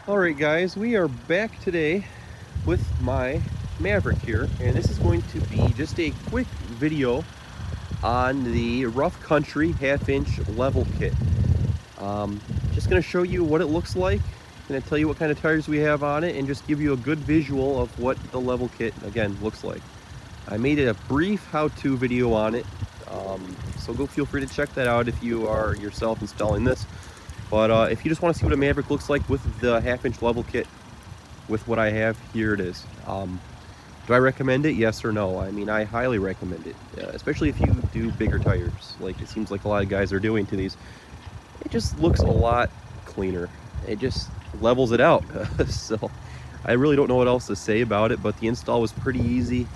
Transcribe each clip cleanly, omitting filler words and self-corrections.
Alright guys, we are back today with my Maverick here, and this is going to be just a quick video on the Rough Country half-inch level kit. Just going to show you what it looks like, going to tell you what kind of tires we have on it, and just give you a good visual of what the level kit, again, looks like. I made a brief how-to video on it, so go feel free to check that out if you are yourself installing this. But if you just want to see what a Maverick looks like with the half-inch level kit, with what I have, here it is. Do I recommend it? Yes or no? I mean, I highly recommend it, especially if you do bigger tires, like it seems like a lot of guys are doing to these. It just looks a lot cleaner. It just levels it out. So I really don't know what else to say about it, but the install was pretty easy.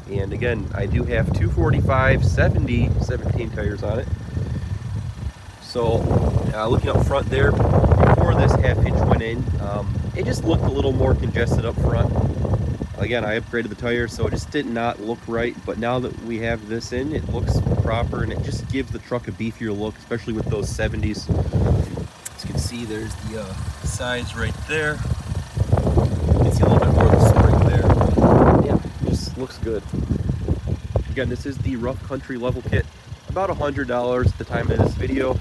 And again, I do have 245 70 17 tires on it. So looking up front there, before this half-inch went in, it just looked a little more congested up front. Again, I upgraded the tires, so it just did not look right, but now that we have this in, it looks proper, and it just gives the truck a beefier look, especially with those 70s. As you can see, there's the size right there. You can see a little bit more of the spring there. Yeah, it just looks good. Again, this is the Rough Country level kit, about $100 at the time of this video.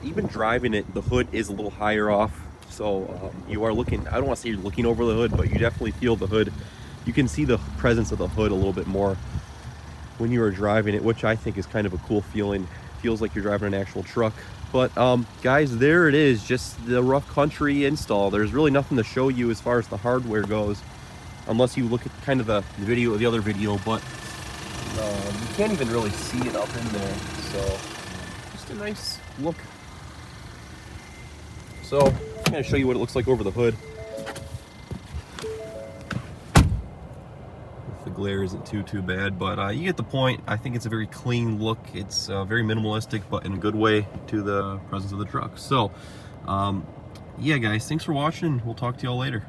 Even driving it, the hood is a little higher off, so you are looking, I don't want to say you're looking over the hood, but you definitely feel the hood. You can see the presence of the hood a little bit more when you are driving it, which I think is kind of a cool feeling. Feels like you're driving an actual truck. But guys, there it is, just the Rough Country install. There's really nothing to show you as far as the hardware goes, unless you look at kind of the video, the other video, but you can't even really see it up in there. So just a nice look. So I'm going to show you what it looks like over the hood. If the glare isn't too bad, but you get the point. I think it's a very clean look. It's very minimalistic, but in a good way to the presence of the truck. So yeah guys, thanks for watching. We'll talk to y'all later.